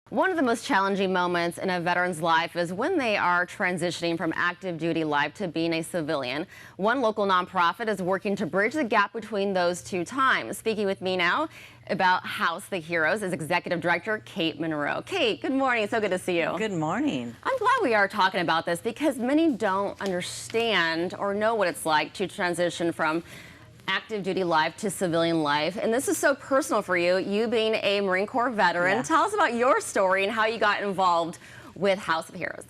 One of the most challenging moments in a veteran's life is when they are transitioning from active duty life to being a civilian. One local nonprofit is working to bridge the gap between those two times. Speaking with me now about House the Heroes is Executive Director Kate Monroe. Kate, good morning. So good to see you. Good morning. I'm glad we are talking about this because many don't understand or know what it's like to transition from active duty life to civilian life. And this is so personal for you, you being a Marine Corps veteran. Yeah. Tell us about your story and how you got involved with House of Heroes.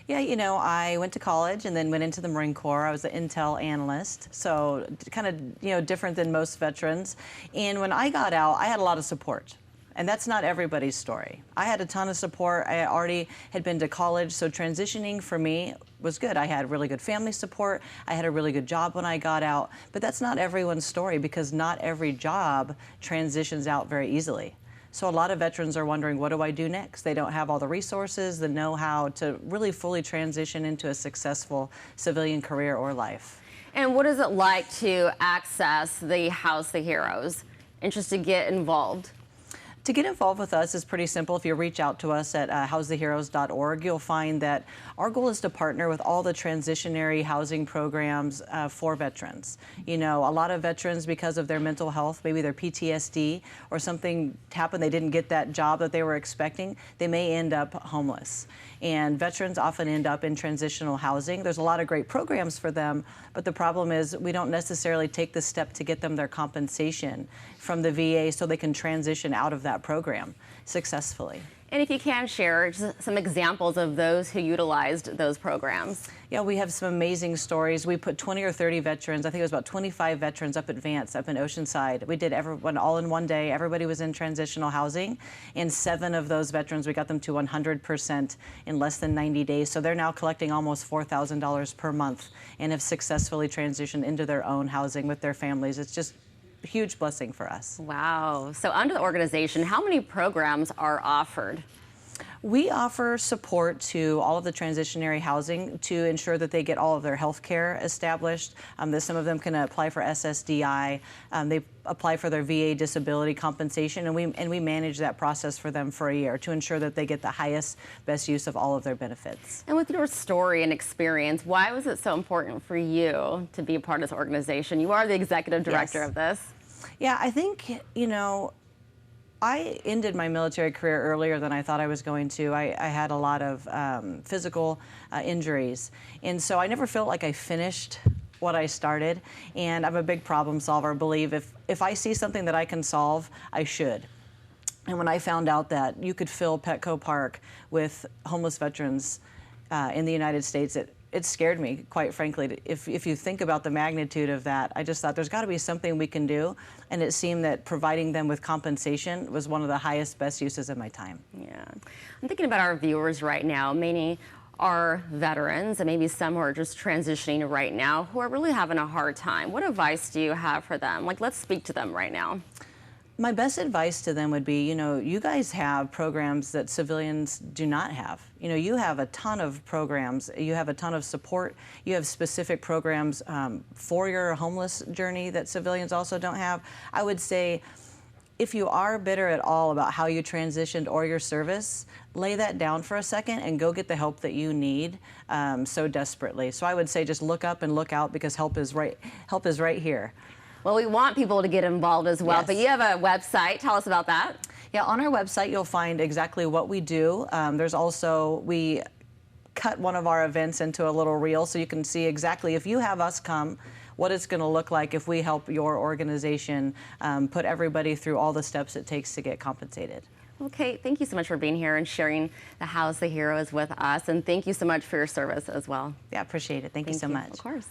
Yeah, I went to college and then went into the Marine Corps. I was an intel analyst, so kind of, different than most veterans. And when I got out, I had a lot of support. And that's not everybody's story. I had a ton of support. I already had been to college, so transitioning for me was good. I had really good family support. I had a really good job when I got out. But that's not everyone's story because not every job transitions out very easily. So a lot of veterans are wondering, what do I do next? They don't have all the resources, the know-how to really fully transition into a successful civilian career or life. And what is it like to access the House of Heroes? Interested to get involved? To get involved with us is pretty simple. If you reach out to us at housetheheroes.org, you'll find that our goal is to partner with all the transitionary housing programs for veterans. A lot of veterans, because of their mental health, maybe their PTSD or something happened, they didn't get that job that they were expecting, they may end up homeless. And veterans often end up in transitional housing. There's a lot of great programs for them, but the problem is we don't necessarily take the step to get them their compensation from the VA so they can transition out of that program successfully. And if you can share just some examples of those who utilized those programs. Yeah, we have some amazing stories. We put 20 or 30 veterans, I think it was about 25 veterans up at Vance, up in Oceanside. We did everyone all in one day. Everybody was in transitional housing. And 7 of those veterans, we got them to 100% in less than 90 days. So they're now collecting almost $4,000 per month and have successfully transitioned into their own housing with their families. It's just a huge blessing for us. Wow. So under the organization, how many programs are offered? We offer support to all of the transitionary housing to ensure that they get all of their health care established. Some of them can apply for SSDI. They apply for their VA disability compensation, and we manage that process for them for a year to ensure that they get the highest, best use of all of their benefits. And with your story and experience, why was it so important for you to be a part of this organization? You are the executive director of this. Yeah, I think, I ended my military career earlier than I thought I was going to. I had a lot of physical injuries, and so I never felt like I finished what I started. And I'm a big problem solver. I believe if I see something that I can solve, I should. And when I found out that you could fill Petco Park with homeless veterans in the United States, it scared me, quite frankly. If you think about the magnitude of that, I just thought there's got to be something we can do. And it seemed that providing them with compensation was one of the highest, best uses of my time. Yeah. I'm thinking about our viewers right now. Many are veterans and maybe some who are just transitioning right now who are really having a hard time. What advice do you have for them? Let's speak to them right now. My best advice to them would be, you guys have programs that civilians do not have. You have a ton of programs, you have a ton of support, you have specific programs for your homeless journey that civilians also don't have. I would say, if you are bitter at all about how you transitioned or your service, lay that down for a second and go get the help that you need so desperately. So I would say just look up and look out because help is right here. Well, we want people to get involved as well, Yes. but you have a website. Tell us about that. Yeah, on our website, you'll find exactly what we do. There's also, we cut one of our events into a little reel so you can see exactly, if you have us come, what it's going to look like if we help your organization put everybody through all the steps it takes to get compensated. Okay, thank you so much for being here and sharing the House of Heroes with us, and thank you so much for your service as well. Yeah, appreciate it. Thank you so much. Of course.